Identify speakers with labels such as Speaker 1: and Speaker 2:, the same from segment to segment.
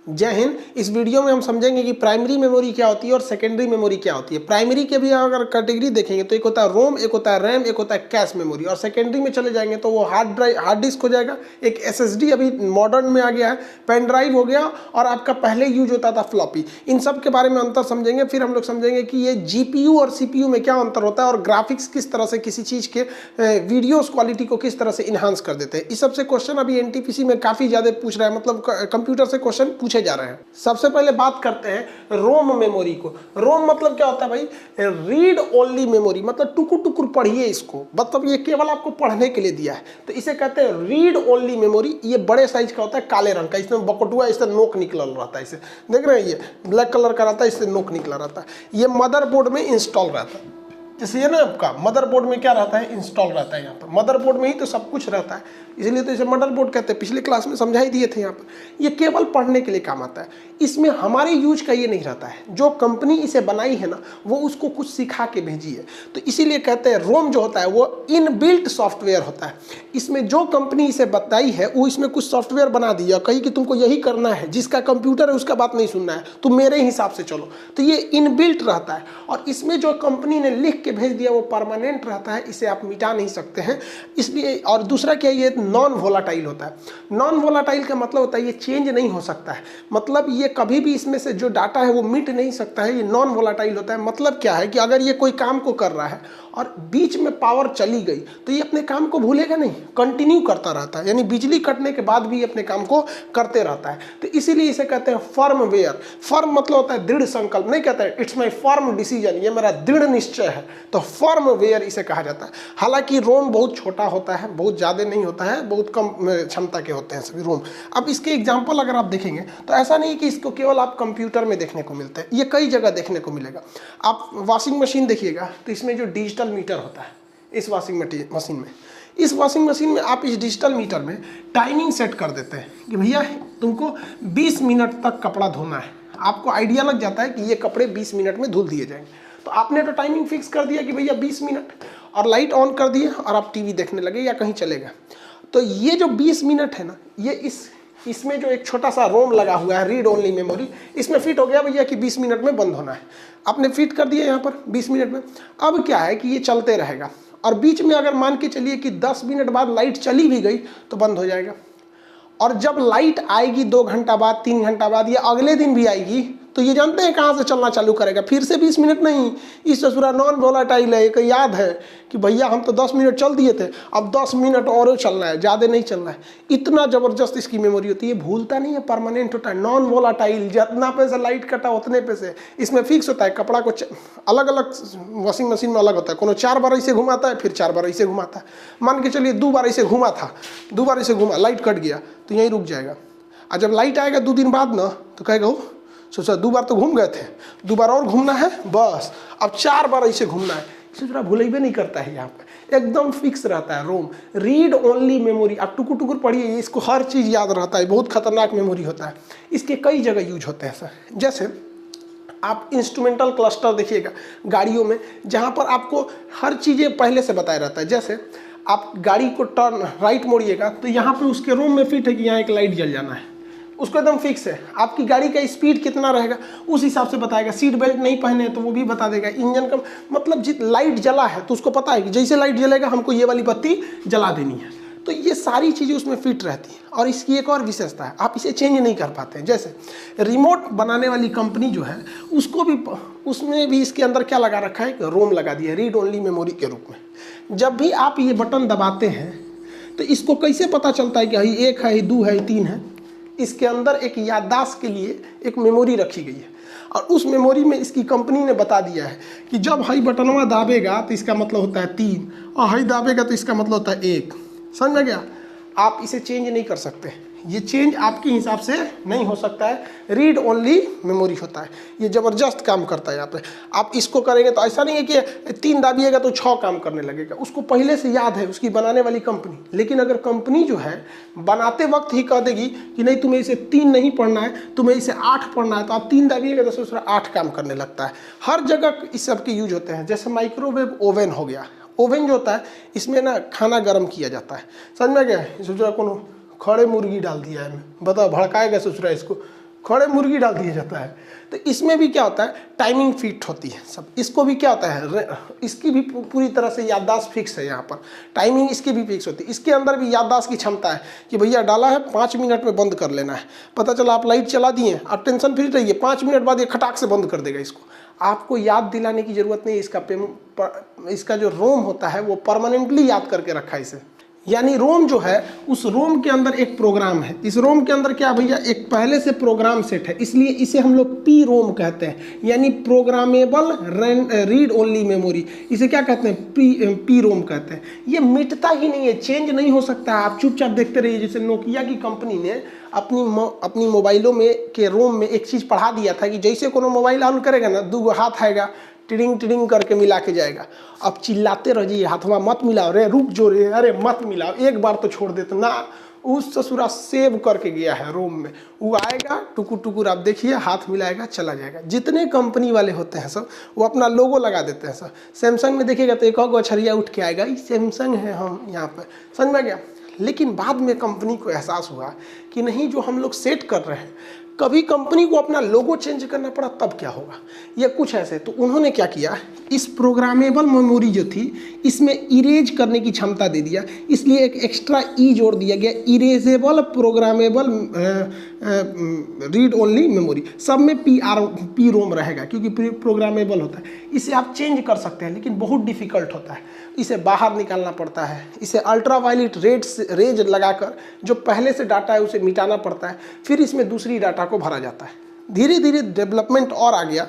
Speaker 1: जय हिंद। इस वीडियो में हम समझेंगे कि प्राइमरी मेमोरी क्या होती है और सेकेंडरी मेमोरी क्या होती है। प्राइमरी के भी अगर कैटेगरी देखेंगे तो एक होता है रोम, एक होता है रैम, एक होता है कैश मेमोरी। और सेकेंडरी में चले जाएंगे तो वो हार्ड डिस्क हो जाएगा, एक एसएसडी अभी मॉडर्न में आ गया है, पेन ड्राइव हो गया, और आपका पहले यूज होता था फ्लॉपी। इन सब के बारे में अंतर समझेंगे। फिर हम लोग समझेंगे कि ये जीपीयू और सीपीयू में क्या अंतर होता है और ग्राफिक्स किस तरह से किसी चीज़ के वीडियोस क्वालिटी को किस तरह से इन्हांस कर देते हैं। इस सबसे क्वेश्चन अभी एनटीपीसी में काफ़ी ज़्यादा पूछ रहा है, मतलब कंप्यूटर से क्वेश्चन पूछे जा रहे हैं। सबसे पहले बात करते हैं रोम मेमोरी को। रोम मतलब क्या होता है भाई? रीड ओनली मेमोरी, मतलब टुकुर टुकुर पढ़िए इसको, मतलब ये केवल आपको पढ़ने के लिए दिया है, तो इसे कहते हैं रीड ओनली मेमोरी। ये बड़े साइज का होता है, काले रंग का, इसमें बकटुआ इससे नोक निकल रहता है, इसे देख रहे हैं, ये ब्लैक कलर का रहता है, इससे नोक निकला रहता है। ये मदरबोर्ड में इंस्टॉल रहता है। जैसे ये ना आपका मदरबोर्ड में क्या रहता है? इंस्टॉल रहता है। यहाँ पर मदरबोर्ड में ही तो सब कुछ रहता है, इसलिए तो इसे मदरबोर्ड कहते हैं। पिछले क्लास में समझा ही दिए थे। यहाँ पर ये केवल पढ़ने के लिए काम आता है, इसमें हमारे यूज का ये नहीं रहता है। जो कंपनी इसे बनाई है ना, वो उसको कुछ सिखा के भेजी है, तो इसीलिए कहते हैं रोम जो होता है वो इनबिल्ट सॉफ्टवेयर होता है। इसमें जो कंपनी इसे बताई है वो इसमें कुछ सॉफ्टवेयर बना दिया, कही कि तुमको यही करना है, जिसका कंप्यूटर है उसका बात नहीं सुनना है, तुम मेरे हिसाब से चलो। तो ये इनबिल्ट रहता है, और इसमें जो कंपनी ने लिख के भेज दिया वो परमानेंट रहता है, इसे आप मिटा नहीं सकते हैं, इसलिए। और दूसरा क्या, ये नॉन वोलाटाइल होता है। नॉन वोलाटाइल का मतलब होता है ये चेंज नहीं हो सकता है, मतलब ये कभी भी इसमें से जो डाटा है वो मिट नहीं सकता है, ये नॉन वोलाटाइल होता है। मतलब क्या है कि अगर ये कोई काम को कर रहा है और बीच में पावर चली गई तो ये अपने काम को भूलेगा नहीं, कंटिन्यू करता रहता है, यानी बिजली कटने के बाद भी अपने काम को करते रहता है। तो इसीलिए इसे कहते हैं फर्मवेयर। फर्म मतलब होता है दृढ़ संकल्प, नहीं कहते हैं इट्स माई फर्म डिसीजन, ये मेरा दृढ़ निश्चय है, तो फर्मवेयर इसे कहा जाता है। हालांकि रोम बहुत छोटा होता है, बहुत ज़्यादा नहीं होता है, बहुत कम क्षमता के होते हैं सभी रोम। अब इसके एग्जाम्पल अगर आप देखेंगे तो ऐसा नहीं कि इसको केवल आप कंप्यूटर में देखने को मिलते हैं, ये कई जगह देखने को मिलेगा। आप वॉशिंग मशीन देखिएगा तो इसमें जो डिजिटल मीटर होता है इस वॉशिंग मशीन में, इस वॉशिंग मशीन में आप इस डिजिटल मीटर में टाइमिंग सेट कर देते हैं कि भैया तुमको 20 मिनट तक कपड़ा धोना है। आपको आइडिया लग जाता है कि ये कपड़े 20 मिनट में धुल दिए जाएंगे, तो आपने तो टाइमिंग फिक्स कर दिया कि भैया 20 मिनट, और लाइट ऑन कर दिए और आप टीवी देखने लगे या कहीं चले गए। तो ये जो 20 मिनट है ना, ये इसमें जो एक छोटा सा रोम लगा हुआ है, रीड ओनली मेमोरी, इसमें फिट हो गया भैया कि 20 मिनट में बंद होना है। आपने फिट कर दिया यहाँ पर 20 मिनट में। अब क्या है कि ये चलते रहेगा, और बीच में अगर मान के चलिए कि 10 मिनट बाद लाइट चली भी गई तो बंद हो जाएगा। और जब लाइट आएगी 2 घंटा बाद, 3 घंटा बाद, या अगले दिन भी आएगी, तो ये जानते हैं कहाँ से चलना चालू करेगा? फिर से 20 मिनट नहीं, इस ससुरा नॉन वोलाटाइल है। एक याद है कि भैया हम तो 10 मिनट चल दिए थे, अब 10 मिनट और चलना है, ज़्यादा नहीं चलना है। इतना ज़बरदस्त इसकी मेमोरी होती है, भूलता नहीं है, परमानेंट होता है, नॉन वोलाटाइल। जितना पैसे लाइट कटा उतने पैसे इसमें फिक्स होता है। कपड़ा को अलग अलग वॉशिंग मशीन में अलग होता है, कोनो 4 बार ऐसे घुमाता है, फिर 4 बार ऐसे घुमाता है। मान के चलिए 2 बार ऐसे घुमा था, 2 बार ऐसे घुमा, लाइट कट गया तो यहीं रुक जाएगा। और जब लाइट आएगा 2 दिन बाद ना, तो कहेगा सोचा 2 बार तो घूम गए थे, 2 बार और घूमना है, बस अब 4 बार ऐसे घूमना है। सोचा भूलेबे नहीं करता है, यहाँ पे एकदम फिक्स रहता है रोम। रीड ओनली मेमोरी, आप टुकुर टुकुर पढ़िए, इसको हर चीज़ याद रहता है, बहुत खतरनाक मेमोरी होता है। इसके कई जगह यूज होते हैं सर। जैसे आप इंस्ट्रूमेंटल क्लस्टर देखिएगा गाड़ियों में, जहाँ पर आपको हर चीज़ें पहले से बताया रहता है। जैसे आप गाड़ी को टर्न राइट मोड़िएगा तो यहाँ पे उसके रोम में फिट है कि यहाँ एक लाइट जल जाना है, उसको एकदम फिक्स है। आपकी गाड़ी का स्पीड कितना रहेगा उस हिसाब से बताएगा। सीट बेल्ट नहीं पहने तो वो भी बता देगा। इंजन का मतलब लाइट जला है तो उसको पता है कि जैसे लाइट जलेगा हमको ये वाली बत्ती जला देनी है। तो ये सारी चीज़ें उसमें फिट रहती हैं। और इसकी एक और विशेषता है, आप इसे चेंज नहीं कर पाते हैं। जैसे रिमोट बनाने वाली कंपनी जो है उसको भी, उसमें भी इसके अंदर क्या लगा रखा है, रोम लगा दिया रीड ओनली मेमोरी के रूप में। जब भी आप ये बटन दबाते हैं तो इसको कैसे पता चलता है कि 1 है, 2 है, 3 है? इसके अंदर एक याददाश्त के लिए एक मेमोरी रखी गई है, और उस मेमोरी में इसकी कंपनी ने बता दिया है कि जब हाई बटनवा दाबेगा तो इसका मतलब होता है 3, और हाई दाबेगा तो इसका मतलब होता है 1। समझ में गया? आप इसे चेंज नहीं कर सकते, ये चेंज आपके हिसाब से नहीं हो सकता है। रीड ओनली मेमोरी होता है, ये ज़बरदस्त काम करता है। यहाँ पे आप इसको करेंगे तो ऐसा नहीं है कि 3 दाबिएगा तो 6 काम करने लगेगा, उसको पहले से याद है उसकी बनाने वाली कंपनी। लेकिन अगर कंपनी जो है बनाते वक्त ही कह देगी कि नहीं तुम्हें इसे 3 नहीं पढ़ना है, तुम्हें इसे 8 पढ़ना है, तो आप 3 दाबिएगा तो दूसरा 8 काम करने लगता है। हर जगह इस सब के यूज होते हैं। जैसे माइक्रोवेव ओवन हो गया, ओवन जो होता है इसमें ना खाना गर्म किया जाता है। समझ में गया? सोचा कौन खड़े मुर्गी डाल दिया है, बताओ भड़काएगा ससुरा इसको, खड़े मुर्गी डाल दिया जाता है। तो इसमें भी क्या होता है, टाइमिंग फिट होती है सब। इसको भी क्या होता है, इसकी भी पूरी तरह से याददाश्त फिक्स है, यहाँ पर टाइमिंग इसकी भी फिक्स होती है। इसके अंदर भी याददाश्त की क्षमता है कि भैया डाला है 5 मिनट में बंद कर लेना है। पता चला आप लाइट चला दिए, आप टेंशन फ्री रहिए, 5 मिनट बाद ये खटाक से बंद कर देगा इसको। आपको याद दिलाने की ज़रूरत नहीं है। इसका जो रोम होता है वो परमानेंटली याद करके रखा है इसे। यानी रोम जो है, उस रोम के अंदर एक प्रोग्राम है। इस रोम के अंदर क्या भैया, एक पहले से प्रोग्राम सेट है, इसलिए इसे हम लोग पी रोम कहते हैं, यानी प्रोग्रामेबल रीड ओनली मेमोरी। इसे क्या कहते हैं, पी रोम कहते हैं। ये मिटता ही नहीं है, चेंज नहीं हो सकता। आप चुपचाप देखते रहिए। जैसे नोकिया की कंपनी ने अपनी मोबाइलों में के रोम में एक चीज़ पढ़ा दिया था कि जैसे कोनो मोबाइल ऑन करेगा ना, 2 हाथ आएगा, टिडिंग टिडिंग करके मिला के जाएगा। अब चिल्लाते रहिए, हाथवा मत मिलाओ रे, रुक जो रे, अरे मत मिलाओ, एक बार तो छोड़ देते ना। उस ससुरा सेव करके गया है रोम में, वो आएगा टुकुर टुकुर, आप देखिए हाथ मिलाएगा चला जाएगा। जितने कंपनी वाले होते हैं सब, वो अपना लोगो लगा देते हैं सब। सैमसंग में देखिएगा तो एक और अछरिया उठ के आएगा, सैमसंग है हम यहाँ पर, समझ में गया। लेकिन बाद में कंपनी को एहसास हुआ कि नहीं, जो हम लोग सेट कर रहे हैं, कभी कंपनी को अपना लोगो चेंज करना पड़ा तब क्या होगा, या कुछ ऐसे। तो उन्होंने क्या किया, इस प्रोग्रामेबल मेमोरी जो थी इसमें इरेज करने की क्षमता दे दिया, इसलिए एक एक्स्ट्रा ई जोड़ दिया गया, erasable programmable read only memory. सब में पी रोम रहेगा क्योंकि प्रोग्रामेबल होता है। इसे आप चेंज कर सकते हैं, लेकिन बहुत डिफिकल्ट होता है, इसे बाहर निकालना पड़ता है। इसे अल्ट्रावायलेट रेज लगाकर जो पहले से डाटा है उसे मिटाना पड़ता है, फिर इसमें दूसरी डाटा को भरा जाता है। धीरे धीरे डेवलपमेंट और आ गया।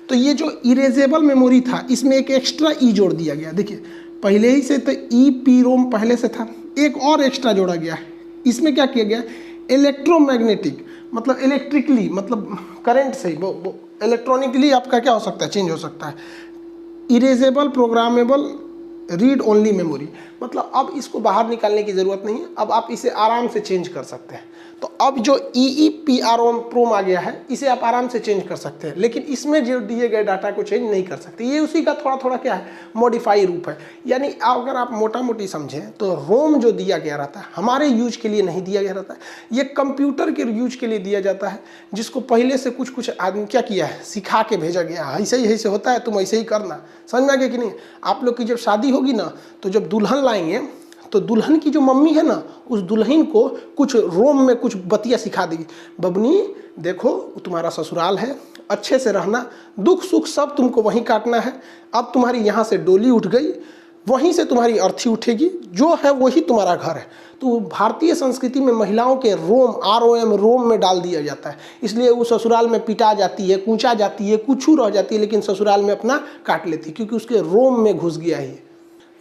Speaker 1: तो ये जो इरेजेबल मेमोरी था, इसमें एक एक्स्ट्रा ई जोड़ दिया गया। देखिए पहले ही से तो ई पी रोम पहले से था, एक और एक्स्ट्रा जोड़ा गया है। इसमें क्या किया गया, इलेक्ट्रोमैग्नेटिक, मतलब इलेक्ट्रिकली, मतलब करंट से वो इलेक्ट्रॉनिकली आपका क्या हो सकता है, चेंज हो सकता है। Erasable programmable read only memory, मतलब अब इसको बाहर निकालने की ज़रूरत नहीं है, अब आप इसे आराम से चेंज कर सकते हैं। तो अब जो EEPROM आ गया है, इसे आप आराम से चेंज कर सकते हैं, लेकिन इसमें जो दिए गए डाटा को चेंज नहीं कर सकते। ये उसी का थोड़ा थोड़ा क्या है, मॉडिफाई रूप है। यानी अगर आप मोटा मोटी समझें तो रोम जो दिया गया रहता है हमारे यूज के लिए नहीं दिया गया रहता है, ये कंप्यूटर के यूज के लिए दिया जाता है, जिसको पहले से कुछ आदमी क्या किया है, सिखा के भेजा गया है, ऐसे ही ऐसे होता है, तुम ऐसे ही करना। समझ में आ गया कि नहीं। आप लोग की जब शादी होगी ना, तो जब दुल्हन लाएंगे तो दुल्हन की जो मम्मी है ना, उस दुल्हन को कुछ रोम में कुछ बतिया सिखा देगी। बबनी देखो, तुम्हारा ससुराल है, अच्छे से रहना, दुख सुख सब तुमको वहीं काटना है। अब तुम्हारी यहाँ से डोली उठ गई, वहीं से तुम्हारी अर्थी उठेगी, जो है वही तुम्हारा घर है। तो भारतीय संस्कृति में महिलाओं के रोम ROM रोम में डाल दिया जाता है, इसलिए वो ससुराल में पिटा जाती है, कूचा जाती है, कुछ रह जाती है, लेकिन ससुराल में अपना काट लेती है, क्योंकि उसके रोम में घुस गया है।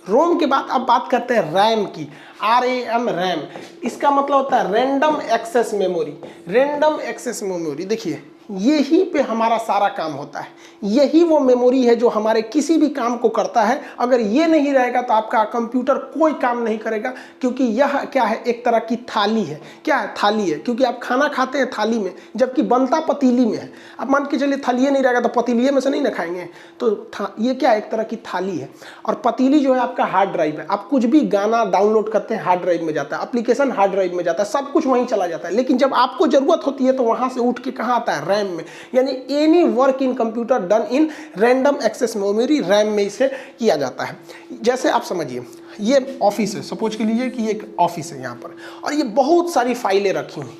Speaker 1: रोम के बाद अब बात करते हैं रैम की, RAM रैम। इसका मतलब होता है random access memory. Random access memory, देखिए यही पे हमारा सारा काम होता है। यही वो मेमोरी है जो हमारे किसी भी काम को करता है। अगर ये नहीं रहेगा तो आपका कंप्यूटर कोई काम नहीं करेगा, क्योंकि यह क्या है, एक तरह की थाली है। क्या है, थाली है, क्योंकि आप खाना खाते हैं थाली में, जबकि बनता पतीली में है। अब मान के चलिए थाली नहीं रहेगा तो पतीलिए में से नहीं ना खाएंगे। तो ये क्या, एक तरह की थाली है। और पतीली जो है आपका हार्ड ड्राइव है। आप कुछ भी गाना डाउनलोड करते हैं हार्ड ड्राइव में जाता है, एप्लीकेशन हार्ड ड्राइव में जाता है, सब कुछ वहीं चला जाता है। लेकिन जब आपको जरूरत होती है तो वहां से उठ के कहाँ आता है, रैम में। यानी any work in computer done in random access memory, RAM में इसे किया जाता है। जैसे आप समझिए ये ऑफिस है, सपोज के लिए कि एक ऑफिस है यहाँ पर, और ये बहुत सारी फाइलें रखी हुई।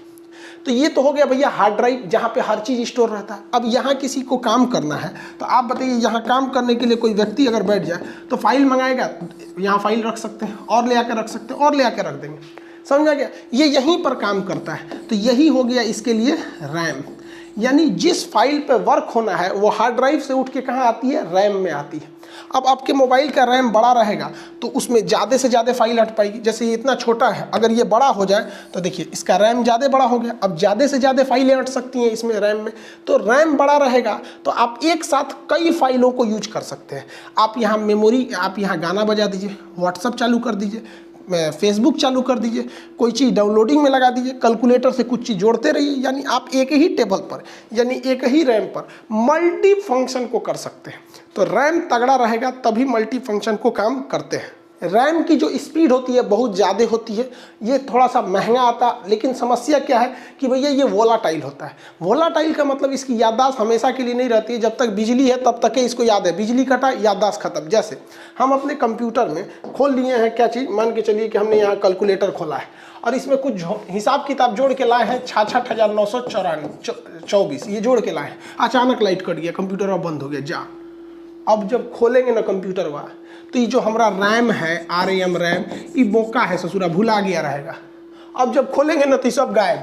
Speaker 1: तो ये तो हो गया भैया हार्ड ड्राइव, जहाँ पे हर चीज़ स्टोर रहता है। अब यहाँ किसी को काम करना है, तो आप बताइए यहाँ काम करने के लिए कोई व्यक्ति अगर बैठ जाए तो फाइल मंगाएगा, यहाँ फाइल रख सकते हैं, और ले आकर रख सकते हैं, और ले आकर रख देंगे। समझ आ गया, ये यहीं पर काम करता है। तो यही हो गया इसके लिए रैम। यानी जिस फाइल पे वर्क होना है वो हार्ड ड्राइव से उठ के कहाँ आती है, रैम में आती है। अब आपके मोबाइल का रैम बड़ा रहेगा तो उसमें ज़्यादा से ज़्यादा फाइल हट पाएगी। जैसे ये इतना छोटा है, अगर ये बड़ा हो जाए तो देखिए इसका रैम ज़्यादा बड़ा हो गया, अब ज़्यादा से ज़्यादा फाइलें हट सकती हैं इसमें रैम में। तो रैम बड़ा रहेगा तो आप एक साथ कई फाइलों को यूज कर सकते हैं। आप यहाँ मेमोरी, आप यहाँ गाना बजा दीजिए, व्हाट्सअप चालू कर दीजिए, फेसबुक चालू कर दीजिए, कोई चीज़ डाउनलोडिंग में लगा दीजिए, कैलकुलेटर से कुछ चीज़ जोड़ते रहिए। यानी आप एक ही टेबल पर, यानी एक ही रैम पर मल्टी फंक्शन को कर सकते हैं। तो रैम तगड़ा रहेगा तभी मल्टी फंक्शन को काम करते हैं। रैम की जो स्पीड होती है बहुत ज़्यादा होती है, ये थोड़ा सा महंगा आता है, लेकिन समस्या क्या है कि भैया ये वोलाटाइल होता है। वोलाटाइल का मतलब इसकी याददाश्त हमेशा के लिए नहीं रहती है, जब तक बिजली है तब तक इसको याद है, बिजली कटा याददाश्त खत्म। जैसे हम अपने कंप्यूटर में खोल लिए हैं क्या चीज़, मान के चलिए कि हमने यहाँ कैलकुलेटर खोला है और इसमें कुछ हिसाब किताब जोड़ के लाए हैं 66,924, ये जोड़ के लाए हैं। अचानक लाइट कट गया, कंप्यूटर अब बंद हो गया, जा। अब जब खोलेंगे ना कंप्यूटर हुआ तो ये जो हमारा रैम है, RAM रैम, ये बोका है ससुरा, भुला गया रहेगा। अब जब खोलेंगे ना तो सब गायब,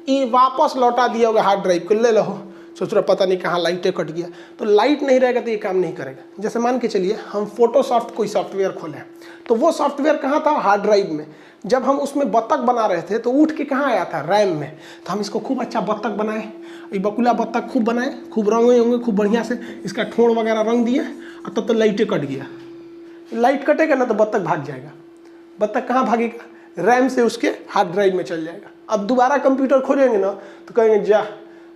Speaker 1: ये वापस लौटा दिया होगा हार्ड ड्राइव को, ले लो ससुरा पता नहीं कहाँ लाइटें कट गया। तो लाइट नहीं रहेगा तो ये काम नहीं करेगा। जैसे मान के चलिए हम फोटोशॉप कोई सॉफ्टवेयर खोले, तो वो सॉफ्टवेयर कहाँ था, हार्ड ड्राइव में। जब हम उसमें बत्तख बना रहे थे तो उठ के कहाँ आया था, रैम में। तो हम इसको खूब अच्छा बत्तख बनाए, ये बकुला बत्तख खूब बनाए, खूब रंगे होंगे खूब बढ़िया से, इसका ठोड़ वगैरह रंग दिए, और तब तो लाइटें कट गया। लाइट कटेगा ना तो बत्तख भाग जाएगा। बत्तख कहाँ भागेगा, रैम से उसके हार्ड ड्राइव में चल जाएगा। अब दोबारा कंप्यूटर खोलेंगे ना तो कहेंगे जा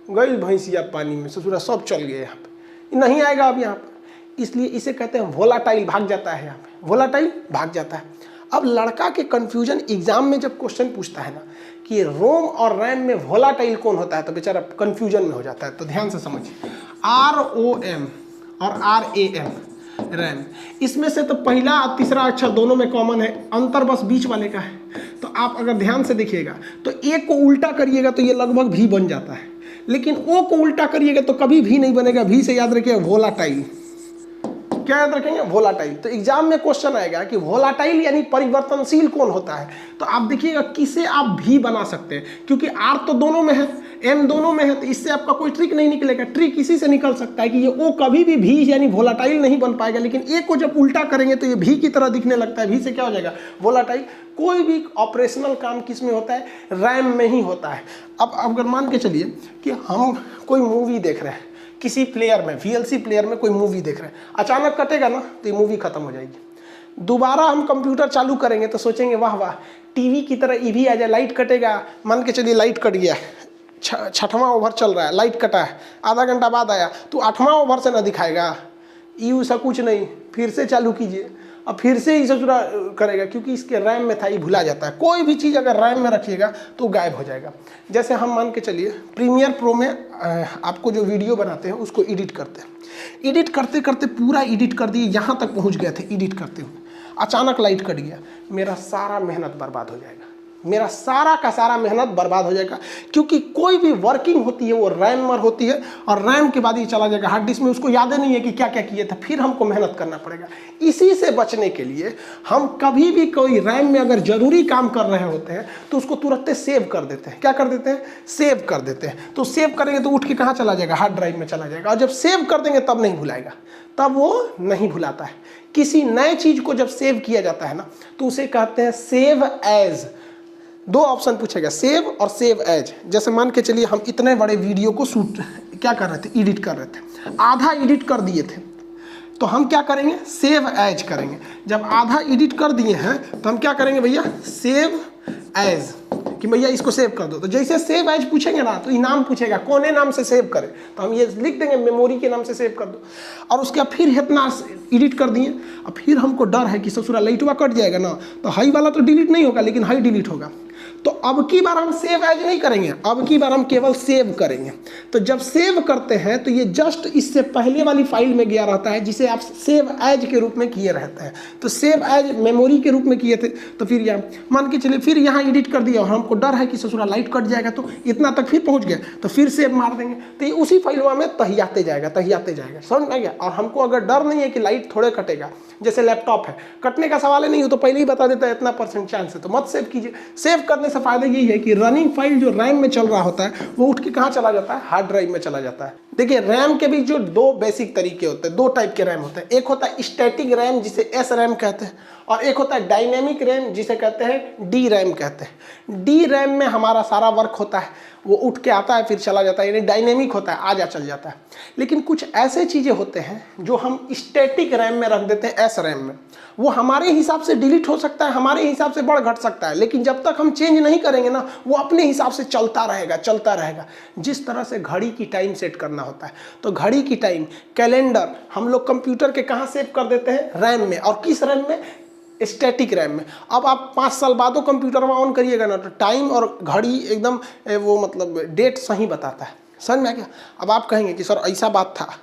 Speaker 1: गई भैंसिया पानी में, ससुरा सब चल गए, यहाँ पे नहीं आएगा अब यहाँ पर। इसलिए इसे कहते हैं वोलाटाइल, भाग जाता है यहाँ पे, वोलाटाइल भाग जाता है। अब लड़का के कन्फ्यूजन एग्जाम में जब क्वेश्चन पूछता है ना कि रोम और रैम में वोलाटाइल कौन होता है, तो बेचारा कन्फ्यूजन में हो जाता है। तो ध्यान से समझिए, ROM और RAM रैम, इसमें से तो पहला और तीसरा अक्षर दोनों में कॉमन है, अंतर बस बीच वाले का है। तो आप अगर ध्यान से देखिएगा तो ए को उल्टा करिएगा तो ये लगभग भी बन जाता है, लेकिन ओ को उल्टा करिएगा तो कभी भी नहीं बनेगा। भी से याद रखिएगा वोलाटाइल, क्या याद रखेंगे, वोलाटाइल। तो एग्जाम में क्वेश्चन आएगा कि वोलाटाइल यानी परिवर्तनशील कौन होता है, तो आप देखिएगा किसे आप भी बना सकते हैं, क्योंकि R तो दोनों में है, M दोनों में है, तो इससे आपका कोई ट्रिक नहीं निकलेगा। ट्रिक इसी से निकल सकता है कि ये O कभी भी यानी वोलाटाइल नहीं बन पाएगा, लेकिन A को जब उल्टा करेंगे तो ये भी की तरह दिखने लगता है, भी से क्या हो जाएगा, वोलाटाइल। कोई भी ऑपरेशनल काम किस में होता है, रैम में ही होता है। अब अगर मान के चलिए कि हम कोई मूवी देख रहे हैं, किसी प्लेयर में, VLC प्लेयर में कोई मूवी देख रहे हैं, अचानक कटेगा ना तो ये मूवी खत्म हो जाएगी। दोबारा हम कंप्यूटर चालू करेंगे तो सोचेंगे वाह वाह टीवी की तरह ये भी आ जाए, लाइट कटेगा। मान के चलिए लाइट कट गया, 6वां ओवर चल रहा है, लाइट कटा है, आधा घंटा बाद आया तो 8वां ओवर से ना दिखाएगा, यू सा कुछ नहीं, फिर से चालू कीजिए, अब फिर से ही ससुरा करेगा, क्योंकि इसके रैम में था, ये भुला जाता है। कोई भी चीज़ अगर रैम में रखिएगा तो गायब हो जाएगा। जैसे हम मान के चलिए प्रीमियर प्रो में आपको जो वीडियो बनाते हैं उसको एडिट करते हैं, एडिट करते करते पूरा एडिट कर दिए, यहाँ तक पहुँच गए थे एडिट करते हुए, अचानक लाइट कट गया, मेरा सारा मेहनत बर्बाद हो जाएगा, मेरा सारा का सारा मेहनत बर्बाद हो जाएगा। क्योंकि कोई भी वर्किंग होती है वो रैम में होती है, और रैम के बाद ये चला जाएगा हार्ड डिस्क में, उसको याद ही नहीं है कि क्या क्या किए थे, फिर हमको मेहनत करना पड़ेगा। इसी से बचने के लिए हम कभी भी कोई रैम में अगर जरूरी काम कर रहे होते हैं तो उसको तुरंत सेव कर देते हैं। क्या कर देते हैं, सेव कर देते हैं। तो सेव करेंगे तो उठ के कहाँ चला जाएगा, हार्ड ड्राइव में चला जाएगा, और जब सेव कर देंगे तब नहीं भुलाएगा, तब वो नहीं भुलाता है। किसी नए चीज़ को जब सेव किया जाता है ना तो उसे कहते हैं सेव एज। दो ऑप्शन पूछेगा, सेव और सेव एज। जैसे मान के चलिए हम इतने बड़े वीडियो को शूट क्या कर रहे थे, एडिट कर रहे थे, आधा एडिट कर दिए थे, तो हम क्या करेंगे, सेव एज करेंगे। जब आधा एडिट कर दिए हैं तो हम क्या करेंगे भैया, सेव एज, कि भैया इसको सेव कर दो। तो जैसे सेव एज पूछेंगे ना तो इनाम पूछेगा कौन नाम से सेव करें, तो हम ये लिख देंगे मेमोरी के नाम से सेव कर दो। और उसके बाद फिर इतना एडिट कर दिए, और फिर हमको डर है कि ससुरा लाइटवा कट जाएगा ना, तो हाई वाला तो डिलीट नहीं होगा लेकिन हाई डिलीट होगा। तो अब की बार हम सेव एज नहीं करेंगे, अब की बार हम केवल सेव करेंगे। तो जब सेव करते हैं तो ये जस्ट इससे पहले वाली फाइल में गया रहता है जिसे आप सेव एज के रूप में किए रहते हैं। तो सेव एज मेमोरी के रूप में किए थे, तो फिर यहाँ मान के चलिए फिर यहाँ एडिट कर दिया और हमको डर है कि ससुरा लाइट कट जाएगा, तो इतना तक फिर पहुँच गया, तो फिर सेव मार देंगे, तो ये उसी फाइलवा में तहियाते जाएगा, तहियाते जाएगा। समझ में आ गया। और हमको अगर डर नहीं है कि लाइट थोड़े कटेगा, जैसे लैपटॉप है, कटने का सवाल ही नहीं हो तो पहले ही बता देता है इतना % चांस है, तो मत सेव कीजिए। सेव करने से फायदा यही है कि रनिंग फाइल जो रैम में चल रहा होता है वो उठ के कहाँ चला जाता है, हार्ड ड्राइव में चला जाता है। देखिए रैम के भी जो दो बेसिक तरीके होते हैं, दो टाइप के रैम होते हैं। एक होता है स्टैटिक रैम जिसे एस रैम कहते हैं, और एक होता है डायनेमिक रैम जिसे कहते हैं डी रैम कहते हैं। डी रैम में हमारा सारा वर्क होता है, वो उठ के आता है फिर चला जाता है, यानी डायनेमिक होता है, आ जा चल जाता है। लेकिन कुछ ऐसे चीज़ें होते हैं जो हम स्टैटिक रैम में रख देते हैं, एस रैम में, वो हमारे हिसाब से डिलीट हो सकता है, हमारे हिसाब से बढ़ घट सकता है, लेकिन जब तक हम चेंज नहीं करेंगे ना वो अपने हिसाब से चलता रहेगा, चलता रहेगा। जिस तरह से घड़ी की टाइम सेट करना होता है, तो घड़ी की टाइम, कैलेंडर हम लोग कंप्यूटर के कहाँ सेव कर देते हैं, रैम में। और किस रैम में, स्टैटिक रैम में। अब आप 5 साल बाद वो कंप्यूटर में ऑन करिएगा ना तो टाइम और घड़ी एकदम वो मतलब डेट सही बताता है। समझ में आ गया? अब आप कहेंगे कि सर ऐसा बात था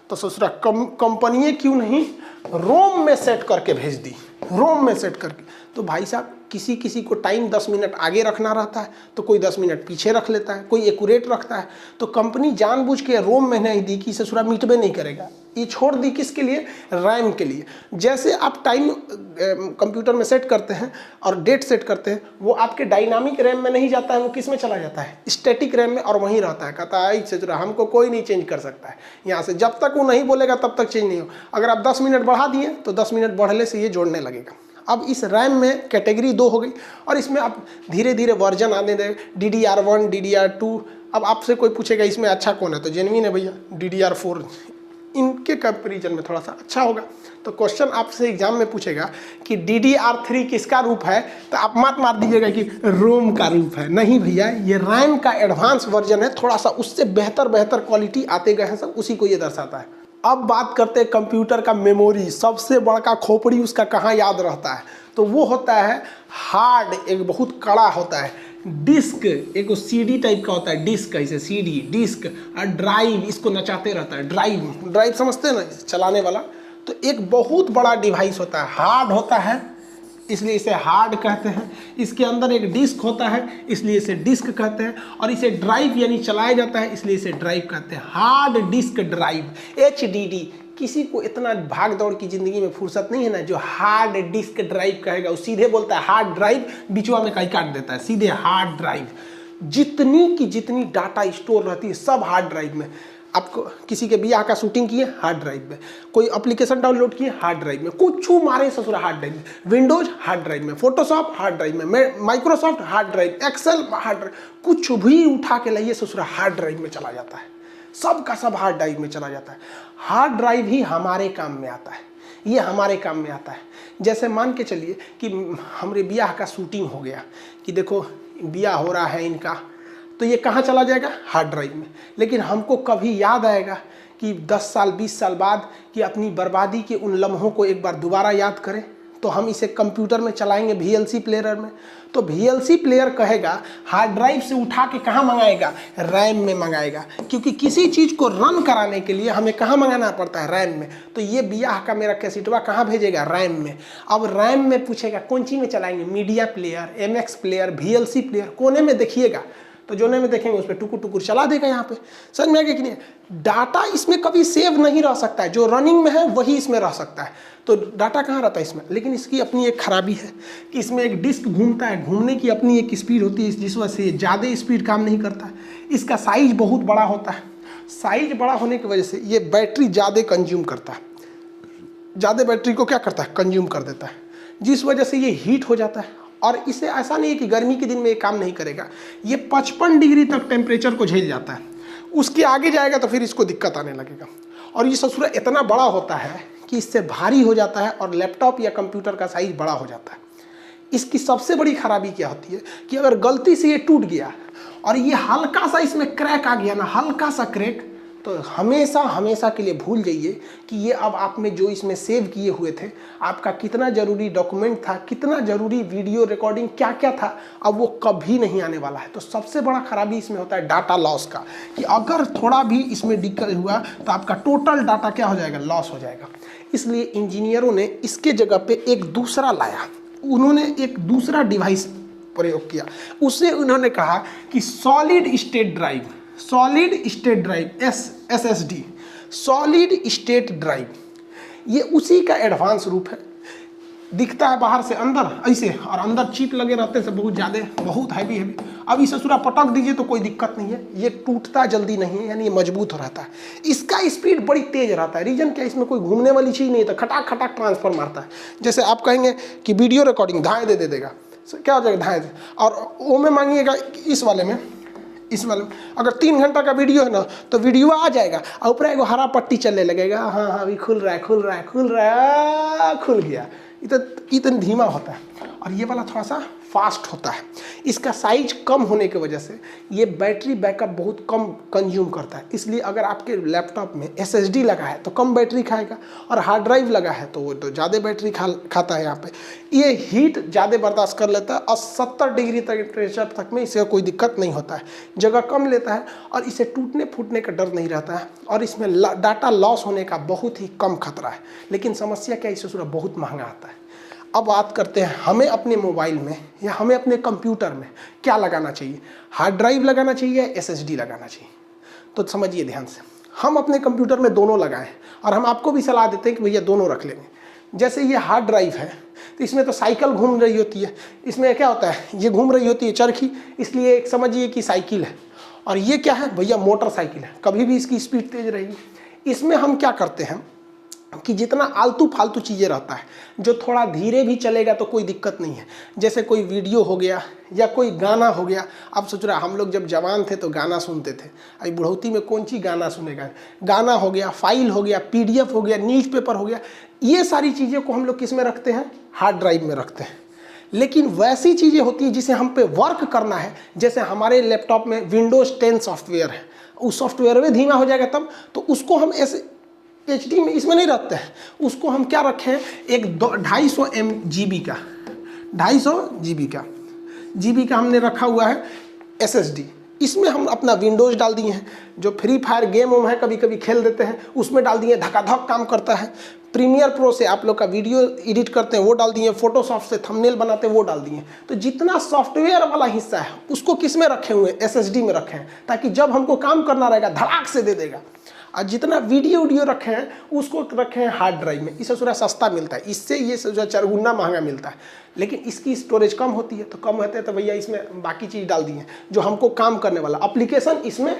Speaker 1: तो ससुरा कंपनी क्यों नहीं रोम में सेट करके भेज दी, रोम में सेट करके। तो भाई साहब किसी किसी को टाइम 10 मिनट आगे रखना रहता है तो कोई 10 मिनट पीछे रख लेता है, कोई एक्यूरेट रखता है। तो कंपनी जानबूझ के रोम में नहीं दी कि ससुरा मिटबे नहीं करेगा, ये छोड़ दी किसके लिए? रैम के लिए। जैसे आप टाइम कंप्यूटर में सेट करते हैं और डेट सेट करते हैं, वो आपके डायनामिक रैम में नहीं जाता है, वो किस में चला जाता है? स्टैटिक रैम में, और वहीं रहता है। कहता है ससुरा हमको कोई नहीं चेंज कर सकता है यहाँ से, जब तक वो नहीं बोलेगा तब तक चेंज नहीं हो। अगर आप 10 मिनट बढ़ा दिए तो 10 मिनट बढ़ने से ये जोड़ने लगेगा। अब इस रैम में कैटेगरी 2 हो गई और इसमें आप धीरे धीरे वर्जन आने दें, DDR1, DDR2। अब आपसे कोई पूछेगा इसमें अच्छा कौन है तो जेन्युइन है भैया DDR4, इनके कंपेरिजन में थोड़ा सा अच्छा होगा। तो क्वेश्चन आपसे एग्जाम में पूछेगा कि DDR3 किसका रूप है, तो आप मत मार दीजिएगा कि रोम का रूप है। नहीं भैया, ये रैम का एडवांस वर्जन है, थोड़ा सा उससे बेहतर क्वालिटी आते गए हैं सब, उसी को ये दर्शाता है। अब बात करते हैं कंप्यूटर का मेमोरी, सबसे बड़ा खोपड़ी उसका कहाँ याद रहता है? तो वो होता है हार्ड, एक बहुत कड़ा होता है। डिस्क एक CD टाइप का होता है, डिस्क ऐसे CD डिस्क, और ड्राइव इसको नचाते रहता है। ड्राइव समझते हैं ना, चलाने वाला। तो एक बहुत बड़ा डिवाइस होता है, हार्ड होता है इसलिए इसे हार्ड कहते हैं। इसके अंदर एक डिस्क होता है इसलिए इसे डिस्क कहते हैं, और इसे ड्राइव यानी चलाया जाता है इसलिए इसे ड्राइव कहते हैं। Hard disk drive, HDD। किसी को इतना भाग दौड़ की जिंदगी में फुर्सत नहीं है ना जो हार्ड डिस्क ड्राइव कहेगा, वो सीधे बोलता है हार्ड ड्राइव, बीचवा में कहीं काट देता है, सीधे हार्ड ड्राइव। जितनी की जितनी डाटा स्टोर रहती है सब हार्ड ड्राइव में। आपको किसी के बियाह का शूटिंग किए हार्ड ड्राइव में, कोई एप्लीकेशन डाउनलोड किए हार्ड ड्राइव में, कुछ मारे ससुरा हार्ड ड्राइव में, विंडोज हार्ड ड्राइव में, फोटोशॉप हार्ड ड्राइव में, Microsoft hard drive, Excel hard drive, कुछ भी उठा के लाइए ससुरा हार्ड ड्राइव में चला जाता है। सब का सब हार्ड ड्राइव में चला जाता है। हार्ड ड्राइव ही हमारे काम में आता है, ये हमारे काम में आता है। जैसे मान के चलिए कि हमारे बियाह का शूटिंग हो गया, कि देखो बियाह हो रहा है इनका, तो ये कहाँ चला जाएगा? हार्ड ड्राइव में। लेकिन हमको कभी याद आएगा कि 10 साल 20 साल बाद कि अपनी बर्बादी के उन लम्हों को एक बार दोबारा याद करें, तो हम इसे कंप्यूटर में चलाएंगे VLC प्लेयर में। तो VLC प्लेयर कहेगा हार्ड ड्राइव से उठा के कहाँ मंगाएगा? रैम में मंगाएगा, क्योंकि किसी चीज़ को रन कराने के लिए हमें कहाँ मंगाना पड़ता है? रैम में। तो ये बियाह का मेरा कैसेटवा कहाँ भेजेगा? रैम में। अब रैम में पूछेगा कौन सी में चलाएंगे? Media player, MX player, VLC player, कोने में देखिएगा, तो जोने में देखेंगे उस पर टुकुर टुकुर चला देगा यहाँ पे। समझ में आ गया कि नहीं? डाटा इसमें कभी सेव नहीं रह सकता है, जो रनिंग में है वही इसमें रह सकता है। तो डाटा कहाँ रहता है? इसमें। लेकिन इसकी अपनी एक खराबी है कि इसमें एक डिस्क घूमता है, घूमने की अपनी एक स्पीड होती है, जिस वजह से ज़्यादा स्पीड काम नहीं करता है। इसका साइज बहुत बड़ा होता है, साइज बड़ा होने की वजह से ये बैटरी ज़्यादा कंज्यूम करता है, ज़्यादा बैटरी को क्या करता है? कंज्यूम कर देता है, जिस वजह से ये हीट हो जाता है। और इसे ऐसा नहीं है कि गर्मी के दिन में ये काम नहीं करेगा, ये 55 डिग्री तक टेम्परेचर को झेल जाता है। उसके आगे जाएगा तो फिर इसको दिक्कत आने लगेगा। और ये ससुरा इतना बड़ा होता है कि इससे भारी हो जाता है और लैपटॉप या कंप्यूटर का साइज बड़ा हो जाता है। इसकी सबसे बड़ी खराबी क्या होती है कि अगर गलती से ये टूट गया और ये हल्का सा इसमें क्रैक आ गया ना, हल्का सा क्रैक, तो हमेशा हमेशा के लिए भूल जाइए कि ये अब आप में जो इसमें सेव किए हुए थे, आपका कितना ज़रूरी डॉक्यूमेंट था, कितना ज़रूरी वीडियो रिकॉर्डिंग क्या क्या था, अब वो कभी नहीं आने वाला है। तो सबसे बड़ा खराबी इसमें होता है डाटा लॉस का, कि अगर थोड़ा भी इसमें दिक्कत हुआ तो आपका टोटल डाटा क्या हो जाएगा? लॉस हो जाएगा। इसलिए इंजीनियरों ने इसके जगह पे एक दूसरा लाया, उन्होंने एक दूसरा डिवाइस प्रयोग किया। उसे उन्होंने कहा कि solid state drive, solid state drive, SSD, solid state drive. ये उसी का एडवांस रूप है। दिखता है बाहर से अंदर ऐसे, और अंदर चिप लगे रहते हैं बहुत ज़्यादा, बहुत हैवी। अब इसे ससुरा पटक दीजिए तो कोई दिक्कत नहीं है, ये टूटता जल्दी नहीं है, यानी ये मजबूत रहता है। इसका स्पीड बड़ी तेज रहता है। रीजन क्या? इसमें कोई घूमने वाली चीज़ नहीं है, तो खटाक खटाक ट्रांसफर मारता है। जैसे आप कहेंगे कि वीडियो रिकॉर्डिंग धाएँ दे देगा, क्या हो जाएगा? धाएँ दे। और वो में मांगिएगा इस वाले में, अगर 3 घंटा का वीडियो है ना तो वीडियो आ जाएगा और ऊपर एगो हरा पट्टी चलने लगेगा, हाँ हाँ अभी खुल रहा है, खुल रहा है, खुल रहा है, खुल गया। इतना धीमा होता है। और ये वाला थोड़ा सा फास्ट होता है। इसका साइज कम होने की वजह से ये बैटरी बैकअप बहुत कम कंज्यूम करता है। इसलिए अगर आपके लैपटॉप में SSD लगा है तो कम बैटरी खाएगा, और हार्ड ड्राइव लगा है तो वो तो ज़्यादा बैटरी खाता है। यहाँ पे ये हीट ज़्यादा बर्दाश्त कर लेता है और 70 डिग्री टेम्परेचर तक में इसे कोई दिक्कत नहीं होता है, जगह कम लेता है और इसे टूटने फूटने का डर नहीं रहता है, और इसमें डाटा लॉस होने का बहुत ही कम खतरा है। लेकिन समस्या क्या, इसे बहुत महंगा आता है। अब बात करते हैं हमें अपने मोबाइल में या हमें अपने कंप्यूटर में क्या लगाना चाहिए, हार्ड ड्राइव लगाना चाहिए या SSD लगाना चाहिए। तो समझिए ध्यान से, हम अपने कंप्यूटर में दोनों लगाएं, और हम आपको भी सलाह देते हैं कि भैया दोनों रख लेंगे। जैसे ये हार्ड ड्राइव है तो इसमें तो साइकिल घूम रही होती है, इसमें क्या होता है, ये घूम रही होती है चरखी, इसलिए एक समझिए कि साइकिल है। और ये क्या है भैया, मोटरसाइकिल है, कभी भी इसकी स्पीड तेज रहेगी। इसमें हम क्या करते हैं कि जितना आलतू फालतू चीज़ें रहता है, जो थोड़ा धीरे भी चलेगा तो कोई दिक्कत नहीं है, जैसे कोई वीडियो हो गया या कोई गाना हो गया। आप सोच रहे हम लोग जब जवान थे तो गाना सुनते थे, अभी बुढ़ौती में कौन सी गाना सुनेगा। गाना हो गया, फाइल हो गया, PDF हो गया, न्यूज़पेपर हो गया, ये सारी चीज़ें को हम लोग किस में रखते हैं, हार्ड ड्राइव में रखते हैं। लेकिन वैसी चीज़ें होती है जिसे हम पे वर्क करना है, जैसे हमारे लैपटॉप में Windows 10 सॉफ्टवेयर है, उस सॉफ्टवेयर में धीमा हो जाएगा तब, तो उसको हम ऐसे HD में इसमें नहीं रखते हैं, उसको हम क्या रखें, एक 250 GB का 250 GB का हमने रखा हुआ है SSD। इसमें हम अपना विंडोज़ डाल दिए हैं, जो फ्री फायर गेम है कभी कभी खेल देते हैं, उसमें डाल दिए, धकाधक काम करता है। प्रीमियर प्रो से आप लोग का वीडियो एडिट करते हैं वो डाल दिए, फोटोशॉप से थंबनेल बनाते हैं वो डाल दिए। तो जितना सॉफ्टवेयर वाला हिस्सा है उसको किस में रखे हुए हैं, SSD में रखे हैं, ताकि जब हमको काम करना रहेगा धड़ाक से दे देगा। और जितना वीडियो रखे हैं उसको रखे हैं हार्ड ड्राइव में, इससे थोड़ा सस्ता मिलता है, इससे ये जो 4 गुना महंगा मिलता है। लेकिन इसकी स्टोरेज कम होती है, तो कम होते हैं तो भैया इसमें बाकी चीज़ डाल दिए जो हमको काम करने वाला एप्लीकेशन, इसमें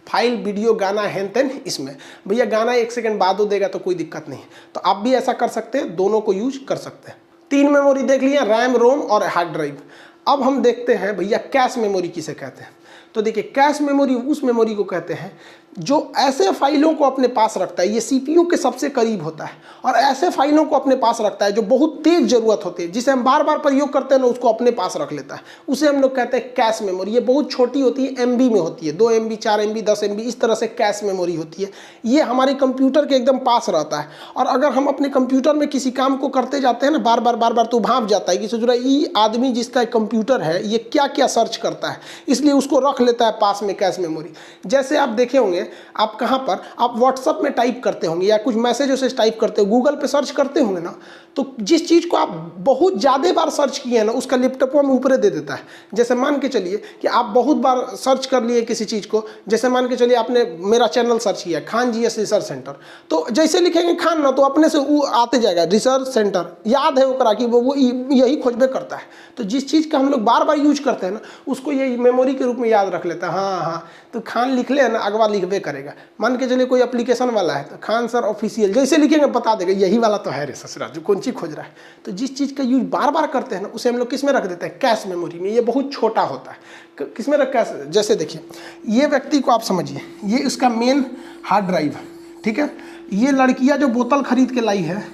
Speaker 1: फाइल वीडियो गाना हैन तेन, इसमें भैया गाना 1 सेकंड बाद हो देगा तो कोई दिक्कत नहीं है। तो आप भी ऐसा कर सकते हैं, दोनों को यूज कर सकते हैं। 3 मेमोरी देख लिया, रैम, रोम और हार्ड ड्राइव। अब हम देखते हैं भैया कैश मेमोरी किसे कहते हैं। तो देखिए, कैश मेमोरी उस मेमोरी को कहते हैं जो ऐसे फाइलों को अपने पास रखता है, ये CPU के सबसे करीब होता है, और ऐसे फाइलों को अपने पास रखता है जो बहुत तेज जरूरत होती है, जिसे हम बार बार प्रयोग करते हैं ना, उसको अपने पास रख लेता है, उसे हम लोग कहते हैं कैश मेमोरी। ये बहुत छोटी होती है, MB में होती है, 2 MB 4 MB 10 MB इस तरह से कैश मेमोरी होती है। ये हमारे कंप्यूटर के एकदम पास रहता है, और अगर हम अपने कंप्यूटर में किसी काम को करते जाते हैं ना, बार बार तो भाप जाता है कि सोच रहा है ये आदमी जिसका कंप्यूटर है ये क्या क्या सर्च करता है, इसलिए उसको रख लेता है पास में कैश मेमोरी। जैसे आप देखे होंगे, आप कहाँ पर आप व्हाट्सएप में टाइप करते होंगे या कुछ मैसेज उसे टाइप करते हो, गूगल पे सर्च करते होंगे ना, तो जिस चीज़ को आप बहुत ज़्यादा बार सर्च किए हैं ना, उसका लैपटॉप में ऊपर दे देता है। जैसे मान के चलिए कि आप बहुत बार सर्च कर लिए किसी चीज़ को, जैसे मान के चलिए आपने मेरा चैनल सर्च किया खान GS रिसर्च सेंटर, तो जैसे लिखेंगे खान ना, तो अपने से वो आते जाएगा रिसर्च सेंटर, याद है ओकरा कि वो यही खोजबे करता है। तो जिस चीज़ का हम लोग बार बार यूज करते हैं ना, उसको ये मेमोरी के रूप में याद रख लेता है। हाँ, तो खान लिख ले ना, अगवा लिखबे करेगा। मान के चलिए कोई एप्लीकेशन वाला है तो खान सर ऑफिशियल जैसे लिखेंगे बता देगा यही वाला तो है रे ससुरा, जो कौन चीज़ खोज रहा है। तो जिस चीज़ का यूज बार बार करते हैं ना, उसे हम लोग किस में रख देते हैं, कैश मेमोरी में। ये बहुत छोटा होता है, किस में रखा है, जैसे देखिए ये व्यक्ति को आप समझिए, ये इसका मेन हार्ड ड्राइव है, ठीक है। ये लड़कियाँ जो बोतल खरीद के लाई है,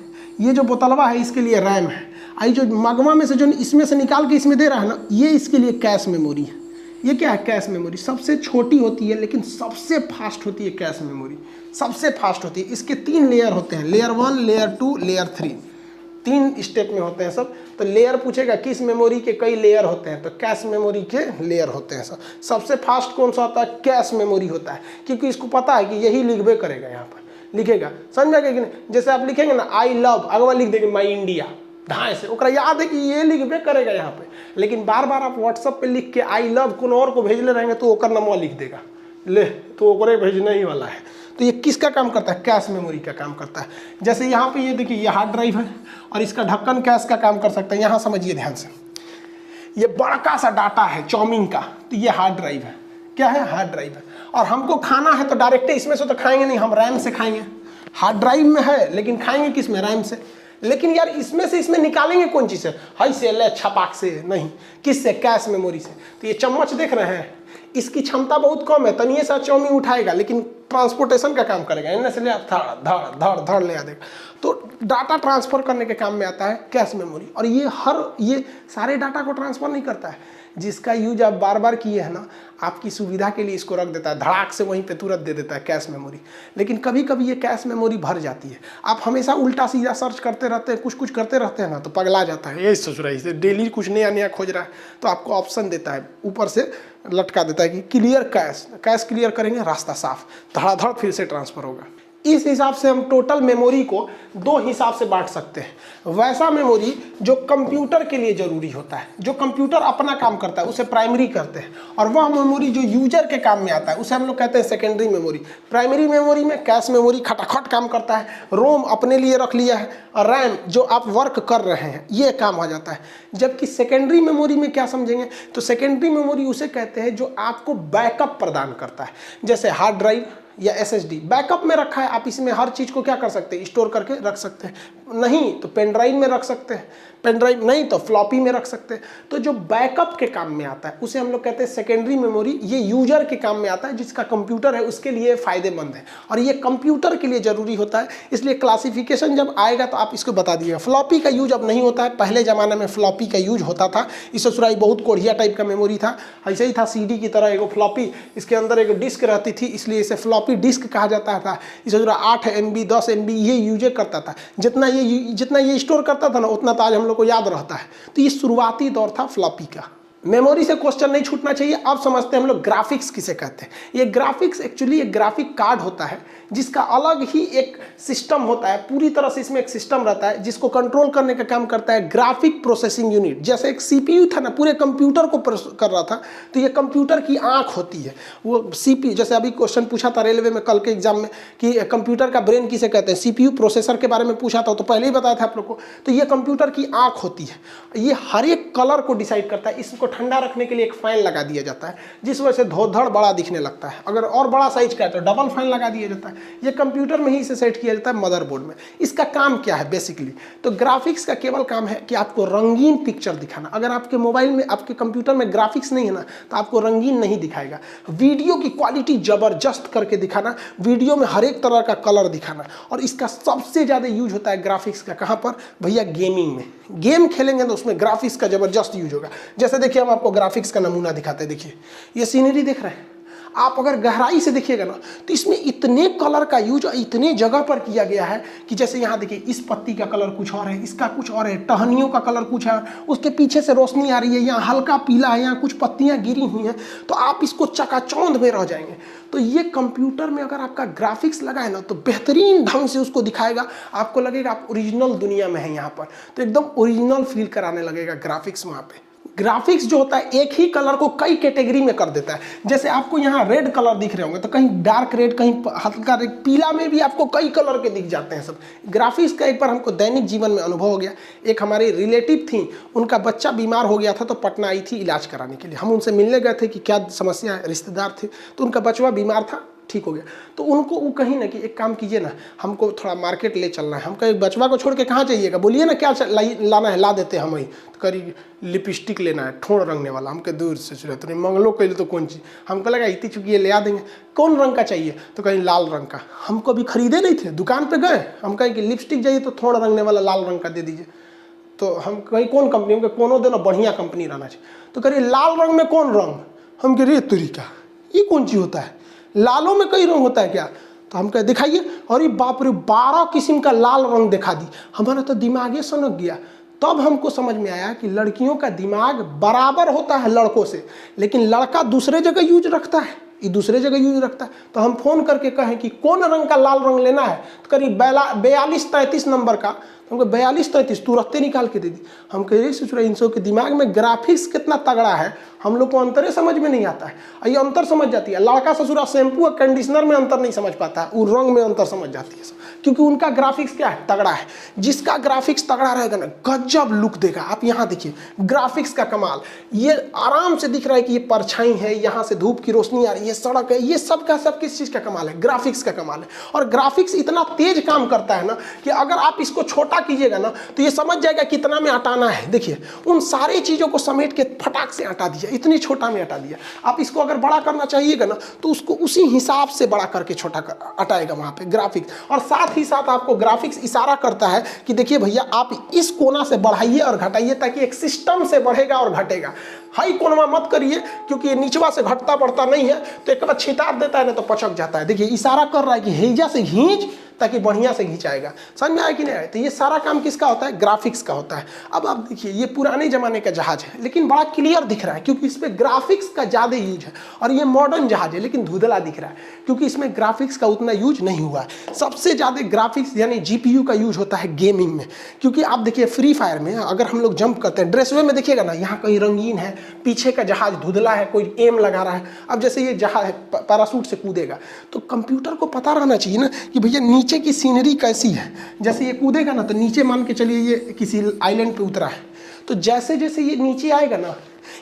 Speaker 1: ये जो बोतलवा है इसके लिए रैम है, आई जो मगवा में से जो इसमें से निकाल के इसमें दे रहा है ना, ये इसके लिए कैश मेमोरी है। ये क्या है, कैश मेमोरी। सबसे छोटी होती है लेकिन सबसे फास्ट होती है कैश मेमोरी, सबसे फास्ट होती है। इसके 3 लेयर होते हैं, लेयर 1, लेयर 2, लेयर 3, 3 स्टेप में होते हैं सब। तो लेयर पूछेगा किस मेमोरी के कई लेयर होते हैं, तो कैश मेमोरी के लेयर होते हैं सब। सबसे फास्ट कौन सा होता है, कैश मेमोरी होता है, क्योंकि इसको पता है कि यही लिखबे करेगा, यहाँ पर लिखेगा, समझ गए कि नहीं। जैसे आप लिखेंगे ना आई लव, अगवा लिख देंगे माई इंडिया, ढाई से ओकरा याद है कि ये लिखबे करेगा यहाँ पे। लेकिन बार बार आप व्हाट्सएप पे लिख के आई लव कौन और को भेजले रहेंगे तो ओकर नंबर लिख देगा, ले तो ओकरे भेजने ही वाला है। तो ये किसका काम करता है, कैश मेमोरी का काम करता है। जैसे यहाँ पे ये देखिए, ये हार्ड ड्राइव है और इसका ढक्कन कैश का काम कर सकता है। यहाँ समझिए ध्यान से, ये बड़का सा डाटा है चाउमीन का, तो ये हार्ड ड्राइव है। क्या है, हार्ड ड्राइव है। और हमको खाना है तो डायरेक्ट इसमें से तो खाएंगे नहीं, हम रैम से खाएंगे। हार्ड ड्राइव में है लेकिन खाएंगे किस में, रैम से। लेकिन यार इसमें से इसमें निकालेंगे कौन चीज़ से, हाई से ले छपाक से नहीं, किससे, कैश मेमोरी से। तो ये चम्मच देख रहे हैं, इसकी क्षमता बहुत कम है, तनिए सा चाउमीन उठाएगा लेकिन ट्रांसपोर्टेशन का काम करेगा, इनमें से ले आप धड़ धड़ धड़ ले आ देगा। तो डाटा ट्रांसफर करने के काम में आता है कैश मेमोरी। और ये सारे डाटा को ट्रांसफर नहीं करता है, जिसका यूज आप बार बार किए हैं ना, आपकी सुविधा के लिए इसको रख देता है, धड़ाक से वहीं पे तुरंत दे देता है कैश मेमोरी। लेकिन कभी कभी ये कैश मेमोरी भर जाती है, आप हमेशा उल्टा सीधा सर्च करते रहते हैं, कुछ करते रहते हैं ना, तो पगला जाता है, यही सोच रहा है डेली कुछ नया नया खोज रहा है। तो आपको ऑप्शन देता है, ऊपर से लटका देता है कि क्लियर कैश क्लियर करेंगे, रास्ता साफ, धड़ाधड़ फिर से ट्रांसफर होगा। इस हिसाब से हम टोटल मेमोरी को दो हिसाब से बांट सकते हैं। वैसा मेमोरी जो कंप्यूटर के लिए जरूरी होता है, जो कंप्यूटर अपना काम करता है, उसे प्राइमरी कहते हैं। और वह मेमोरी जो यूजर के काम में आता है, उसे हम लोग कहते हैं सेकेंडरी मेमोरी। प्राइमरी मेमोरी में कैश मेमोरी खटाखट काम करता है, रोम अपने लिए रख लिया है, और रैम जो आप वर्क कर रहे हैं ये काम हो जाता है। जबकि सेकेंडरी मेमोरी में क्या समझेंगे, तो सेकेंडरी मेमोरी उसे कहते हैं जो आपको बैकअप प्रदान करता है। जैसे हार्ड ड्राइव या SSD बैकअप में रखा है, आप इसमें हर चीज़ को क्या कर सकते हैं, स्टोर करके रख सकते हैं। नहीं तो पेन ड्राइव में रख सकते हैं, पेन ड्राइव नहीं तो फ्लॉपी में रख सकते हैं। तो जो बैकअप के काम में आता है उसे हम लोग कहते हैं सेकेंडरी मेमोरी। ये यूजर के काम में आता है, जिसका कंप्यूटर है उसके लिए फ़ायदेमंद है, और ये कंप्यूटर के लिए ज़रूरी होता है। इसलिए क्लासिफिकेशन जब आएगा तो आप इसको बता दीजिएगा। फ्लॉपी का यूज अब नहीं होता है, पहले ज़माने में फ्लॉपी का यूज होता था। इस ससुराई बहुत कोढ़िया टाइप का मेमोरी था, ऐसे ही था CD की तरह एगो फ्लॉपी, इसके अंदर एक डिस्क रहती थी, इसलिए इसे फ्लॉपी डिस्क कहा जाता था। इस 8 MB 10 MB ये यूज करता था। जितना ये स्टोर करता था ना, उतना तो आज हम लोग को याद रहता है। तो ये शुरुआती दौर था फ्लॉपी का। मेमोरी से क्वेश्चन नहीं छूटना चाहिए। अब समझते हैं हम लोग ग्राफिक्स किसे कहते हैं। ये ग्राफिक्स एक्चुअली एक ग्राफिक कार्ड होता है, जिसका अलग ही एक सिस्टम होता है, पूरी तरह से इसमें एक सिस्टम रहता है जिसको कंट्रोल करने का काम करता है ग्राफिक प्रोसेसिंग यूनिट। जैसे एक CPU था ना, पूरे कंप्यूटर को कर रहा था, तो ये कंप्यूटर की आंख होती है। वो CPU, जैसे अभी क्वेश्चन पूछा था रेलवे में कल के एग्जाम में कि कंप्यूटर का ब्रेन किसे कहते हैं, CPU प्रोसेसर के बारे में पूछा था, तो पहले ही बताया था आप लोग को। तो ये कंप्यूटर की आंख होती है, ये हर एक कलर को डिसाइड करता है। इसको ठंडा रखने के लिए एक फैन लगा दिया जाता है, जिस वजह से धोधड़ बड़ा दिखने लगता है। अगर और बड़ा साइज का है तो डबल फैन लगा दिया जाता है। ये कंप्यूटर में ही इसे सेट किया जाता है, मदरबोर्ड में। इसका काम क्या है बेसिकली, तो ग्राफिक्स का केवल काम है कि आपको रंगीन पिक्चर दिखाना। अगर आपके मोबाइल में, आपके कंप्यूटर में ग्राफिक्स नहीं है ना, तो आपको रंगीन नहीं दिखाएगा। वीडियो की क्वालिटी जबरदस्त करके दिखाना, वीडियो में हर एक तरह का कलर दिखाना। और इसका सबसे ज़्यादा यूज होता है ग्राफिक्स का, कहाँ पर भैया, गेमिंग में। गेम खेलेंगे तो उसमें ग्राफिक्स का जबरदस्त यूज होगा। जैसे देखिए, हम आपको ग्राफिक्स का नमूना दिखाते हैं। देखिए ये सीनरी देख रहे हैं आप, अगर गहराई से देखिएगा ना, तो इसमें इतने कलर का यूज इतने जगह पर किया गया है कि जैसे यहाँ देखिए, इस पत्ती का कलर कुछ और है, इसका कुछ और है, टहनियों का कलर कुछ है, उसके पीछे से रोशनी आ रही है, यहाँ हल्का पीला है, यहाँ कुछ पत्तियाँ गिरी हुई हैं, तो आप इसको चकाचौंध में रह जाएंगे। तो ये कंप्यूटर में अगर आपका ग्राफिक्स लगा है ना, तो बेहतरीन ढंग से उसको दिखाएगा। आपको लगेगा आप ओरिजिनल दुनिया में हैं यहाँ पर, तो एकदम ओरिजिनल फील कराने लगेगा ग्राफिक्स वहाँ पे। ग्राफिक्स जो होता है एक ही कलर को कई कैटेगरी में कर देता है। जैसे आपको यहाँ रेड कलर दिख रहे होंगे, तो कहीं डार्क रेड, कहीं हल्का रेड, पीला में भी आपको कई कलर के दिख जाते हैं सब। ग्राफिक्स का एक बार हमको दैनिक जीवन में अनुभव हो गया। एक हमारी रिलेटिव थी, उनका बच्चा बीमार हो गया था, तो पटना आई थी इलाज कराने के लिए। हम उनसे मिलने गए थे कि क्या समस्या है, रिश्तेदार थे, तो उनका बचवा बीमार था, ठीक हो गया। तो उनको वो कहीं ना कि एक काम कीजिए ना, हमको थोड़ा मार्केट ले चलना है। हम कहीं बचवा को छोड़ के कहाँ जाइएगा, बोलिए ना क्या लाना है, ला देते हैं हम वहीं। तो करी लिपस्टिक लेना है, ठोड़ रंगने वाला। हमके दूर से चुरे तो नहीं मंगलो कैले तो कौन चीज़, हमको लगा इतनी चुकी ये ले आ देंगे। कौन रंग का चाहिए, तो कहीं लाल रंग का। हमको अभी खरीदे नहीं थे, दुकान पर गए, हम कहें कि लिपस्टिक चाहिए तो ठोड़ रंगने वाला लाल रंग का दे दीजिए। तो हम कहीं कौन कंपनी, हमको कोनो देना बढ़िया कंपनी रहना चाहिए। तो करिए लाल रंग में कौन रंग, हम कह रही तरीका ये कौन चीज़ होता है, लालों में कई रंग होता है क्या। तो हम कह दिखाइए, अरे बाप रे 12 किस्म का लाल रंग दिखा दी। हमारा तो दिमागे सनक गया। तब हमको समझ में आया कि लड़कियों का दिमाग बराबर होता है लड़कों से, लेकिन लड़का दूसरे जगह यूज रखता है, ये दूसरे जगह यूज रखता है। तो हम फोन करके कहें कि कौन रंग का लाल रंग लेना है, तो करीब 42-33 नंबर का, हमको 42-33 तुरंत निकाल के दे दी। हम कह रहे सोच रहे इन सब के दिमाग में ग्राफिक्स कितना तगड़ा है, हम लोग को अंतरे समझ में नहीं आता है। ये अंतर समझ जाती है। लड़का ससुरा शैम्पू और कंडीशनर में अंतर नहीं समझ पाता है, वो रंग में अंतर समझ जाती है। क्योंकि उनका ग्राफिक्स क्या है, तगड़ा है। जिसका ग्राफिक्स तगड़ा रहेगा ना, गजब लुक देगा। आप यहाँ देखिए ग्राफिक्स का कमाल, ये आराम से दिख रहा है कि ये परछाई है, यहाँ से धूप की रोशनी आ रही है, सड़क है, ये सब का सब किस चीज का कमाल है, ग्राफिक्स का कमाल है। और ग्राफिक्स इतना तेज काम करता है ना कि अगर आप इसको छोटा कीजिएगा ना तो ये समझ जाएगा कितना में हटाना है। देखिए उन सारी चीजों को समेट के फटाक से हटा दिया, इतनी छोटा में हटा दिया। आप इसको अगर बड़ा करना चाहिएगा ना तो उसको उसी हिसाब से बड़ा करके छोटा हटाएगा वहां पे ग्राफिक्स। और साथ ही साथ आपको ग्राफिक्स इशारा करता है कि देखिए भैया आप इस कोना से बढ़ाइए और घटाइए, ताकि एक सिस्टम से बढ़ेगा और घटेगा। हाई कोनवा मत करिए, क्योंकि ये नीचवा से घटता बढ़ता नहीं है तो एक बार छितार देता है ना तो पचक जाता है। देखिए इशारा कर रहा है कि हेजा से खींच ताकि बढ़िया से खींचाएगा। समझ में आया कि नहीं आया? तो ये सारा काम किसका होता है, ग्राफिक्स का होता है। अब आप देखिए ये पुराने जमाने का जहाज है लेकिन बड़ा क्लियर दिख रहा है क्योंकि इस पर ग्राफिक्स का ज़्यादा यूज है। और ये मॉडर्न जहाज है लेकिन धुंधला दिख रहा है क्योंकि इसमें ग्राफिक्स का उतना यूज नहीं हुआ है। सबसे ज़्यादा ग्राफिक्स यानी GPU का यूज होता है गेमिंग में, क्योंकि आप देखिए फ्री फायर में अगर हम लोग जंप करते हैं, ड्रेसवे में देखिएगा ना, यहाँ कहीं रंगीन है, पीछे का जहाज धुंधला है, कोई एम लगा रहा है। अब जैसे ये जहाज पैराशूट से कूदेगा तो कंप्यूटर को पता रहना चाहिए ना कि भैया नीचे की सीनरी कैसी है। जैसे ये कूदेगा ना तो नीचे मान के चलिए ये किसी आइलैंड पे उतरा है, तो जैसे जैसे ये नीचे आएगा ना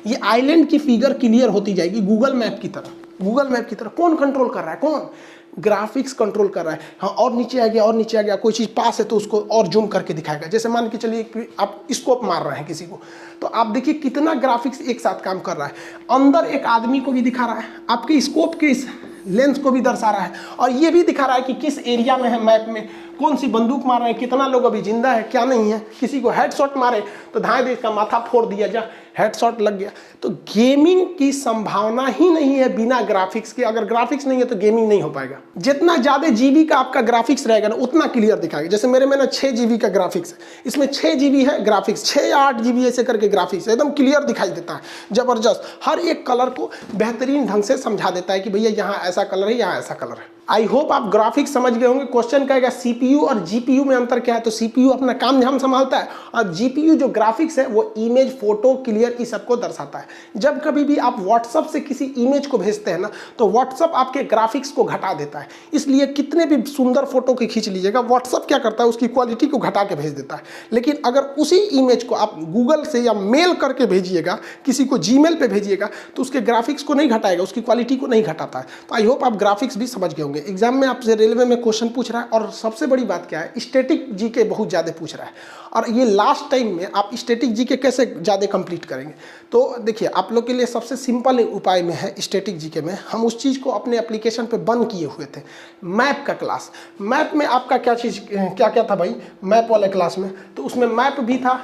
Speaker 1: ये आइलैंड की फिगर क्लियर होती जाएगी गूगल मैप की तरह। गूगल मैप की तरह कौन कंट्रोल कर रहा है, कौन, ग्राफिक्स कंट्रोल कर रहा है। हाँ और नीचे आ गया और नीचे आ गया, कोई चीज़ पास है तो उसको और जूम करके दिखाएगा। जैसे मान के चलिए आप स्कोप मार रहे हैं किसी को, तो आप देखिए कितना ग्राफिक्स एक साथ काम कर रहा है। अंदर एक आदमी को भी दिखा रहा है, आपके स्कोप के इस लेंस को भी दर्शा रहा है, और ये भी दिखा रहा है कि किस एरिया में है मैप में, कौन सी बंदूक मार रहे हैं, कितना लोग अभी जिंदा है क्या नहीं है। किसी को हेडशॉट मारे तो धाए दे इसका माथा फोड़ दिया, जा हेडशॉट लग गया। तो गेमिंग की संभावना ही नहीं है बिना ग्राफिक्स के। अगर ग्राफिक्स नहीं है तो गेमिंग नहीं हो पाएगा। जितना ज़्यादा GB का आपका ग्राफिक्स रहेगा ना उतना क्लियर दिखाएगा। जैसे मेरे में ना 6 GB का ग्राफिक्स है, इसमें 6 GB है ग्राफिक्स, 6 या 8 GB ऐसे करके ग्राफिक्स एकदम क्लियर दिखाई देता है, जबरदस्त। हर एक कलर को बेहतरीन ढंग से समझा देता है कि भैया यहाँ ऐसा कलर है, यहाँ ऐसा कलर है। आई होप आप ग्राफिक्स समझ गए होंगे। क्वेश्चन कहेगा CPU और GPU में अंतर क्या है, तो CPU अपना काम धाम संभालता है और GPU जो ग्राफिक्स है वो इमेज, फोटो, क्लियर इस सबको दर्शाता है। जब कभी भी आप व्हाट्सअप से किसी इमेज को भेजते हैं ना तो व्हाट्सअप आपके ग्राफिक्स को घटा देता है। इसलिए कितने भी सुंदर फोटो की खींच लीजिएगा, व्हाट्सअप क्या करता है उसकी क्वालिटी को घटा के भेज देता है। लेकिन अगर उसी इमेज को आप गूगल से या मेल करके भेजिएगा, किसी को Gmail पे भेजिएगा, तो उसके ग्राफिक्स को नहीं घटाएगा, उसकी क्वालिटी को नहीं घटाता है। तो आई होप आप ग्राफिक्स भी समझ गए होंगे। एग्जाम में आपसे रेलवे में क्वेश्चन पूछ रहा है, और सबसे बड़ी बात क्या है, स्टैटिक जीके बहुत ज़्यादा पूछ रहा है। और ये लास्ट टाइम में आप स्टैटिक जीके कैसे ज़्यादा कंप्लीट करेंगे, तो देखिए आप लोग के लिए सबसे सिंपल उपाय में है स्टैटिक जीके में, हम उस चीज़ को अपने एप्लीकेशन पे बंद किए हुए थे, मैप का क्लास। मैप में आपका क्या चीज़ क्या क्या था भाई, मैप वाले क्लास में, तो उसमें मैप भी था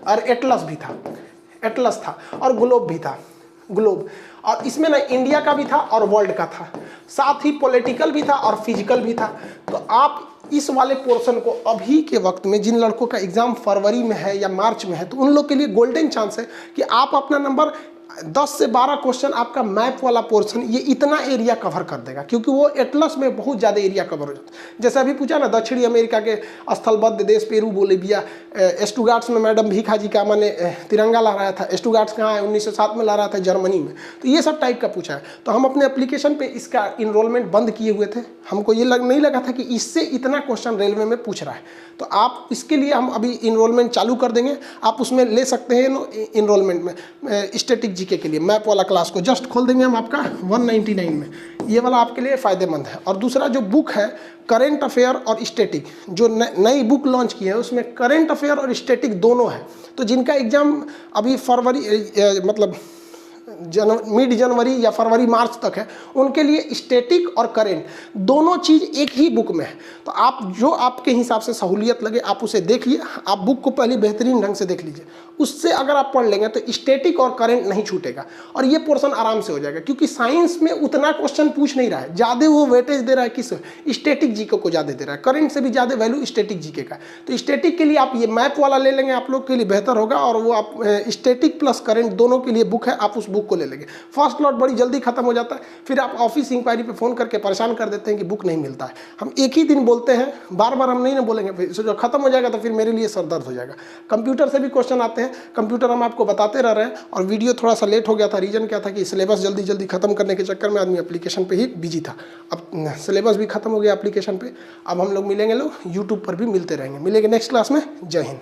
Speaker 1: और एटलस भी था, एटलस था और ग्लोब भी था, ग्लोब। और इसमें ना इंडिया का भी था और वर्ल्ड का था, साथ ही पॉलिटिकल भी था और फिजिकल भी था। तो आप इस वाले पोर्शन को अभी के वक्त में, जिन लड़कों का एग्जाम फरवरी में है या मार्च में है, तो उन लोग के लिए गोल्डन चांस है कि आप अपना नंबर 10 से 12 क्वेश्चन आपका मैप वाला पोर्शन ये इतना एरिया कवर कर देगा, क्योंकि वो एटलस में बहुत ज़्यादा एरिया कवर हो जाता है। जैसे अभी पूछा ना दक्षिणी अमेरिका के स्थलबद्ध देश पेरू, बोलिविया, स्टुगार्ट्स में मैडम भीखा जी का मैंने तिरंगा लहराया था, स्टुगार्ट्स कहाँ है, 1907 में लहराया था जर्मनी में। तो ये सब टाइप का पूछा है। तो हम अपने एप्लीकेशन पर इसका इनरोलमेंट बंद किए हुए थे, हमको ये नहीं लगा था कि इससे इतना क्वेश्चन रेलवे में पूछ रहा है। तो आप इसके लिए हम अभी इनरोलमेंट चालू कर देंगे, आप उसमें ले सकते हैं इनरोलमेंट में स्टैटिक जीके के लिए। मैप वाला क्लास को जस्ट खोल देंगे हम आपका 199 में, ये वाला आपके लिए फ़ायदेमंद है। और दूसरा जो बुक है करेंट अफेयर और स्टैटिक, जो नई बुक लॉन्च की है उसमें करेंट अफेयर और स्टैटिक दोनों है। तो जिनका एग्ज़ाम अभी फरवरी मतलब मिड जनवरी या फरवरी मार्च तक है, उनके लिए स्टैटिक और करेंट दोनों चीज़ एक ही बुक में है। तो आप जो आपके हिसाब से सहूलियत लगे आप उसे देखिए। आप बुक को पहले बेहतरीन ढंग से देख लीजिए, उससे अगर आप पढ़ लेंगे तो स्टैटिक और करेंट नहीं छूटेगा और ये पोर्शन आराम से हो जाएगा। क्योंकि साइंस में उतना क्वेश्चन पूछ नहीं रहा है, ज़्यादा वो वेटेज दे रहा है किस स्टैटिक जीके को ज़्यादा दे रहा है, करेंट से भी ज़्यादा वैल्यू स्टैटिक जीके का। तो स्टैटिक के लिए आप ये मैप वाला ले लेंगे, आप लोग के लिए बेहतर होगा। और वो आप स्टैटिक प्लस करेंट दोनों के लिए बुक है, आप उस बुक को ले लेंगे। फर्स्ट लॉट बड़ी जल्दी खत्म हो जाता है, फिर आप ऑफिस इंक्वायरी पे फ़ोन करके परेशान कर देते हैं कि बुक नहीं मिलता है। हम एक ही दिन बोलते हैं, बार बार हम नहीं ना बोलेंगे, फिर जो खत्म हो जाएगा तो फिर मेरे लिए सर दर्द हो जाएगा। कंप्यूटर से भी क्वेश्चन आते हैं हैं, कंप्यूटर हम आपको बताते रह रहे हैं। और वीडियो थोड़ा सा लेट हो गया था, रीज़न क्या था कि सिलेबस जल्दी जल्दी खत्म करने के चक्कर में आदमी एप्लीकेशन पे ही बिजी था। अब सिलेबस भी खत्म हो गया एप्लीकेशन पे, अब हम लोग मिलेंगे, लोग यूट्यूब पर भी मिलते रहेंगे। मिलेंगे नेक्स्ट क्लास में। जय हिंद।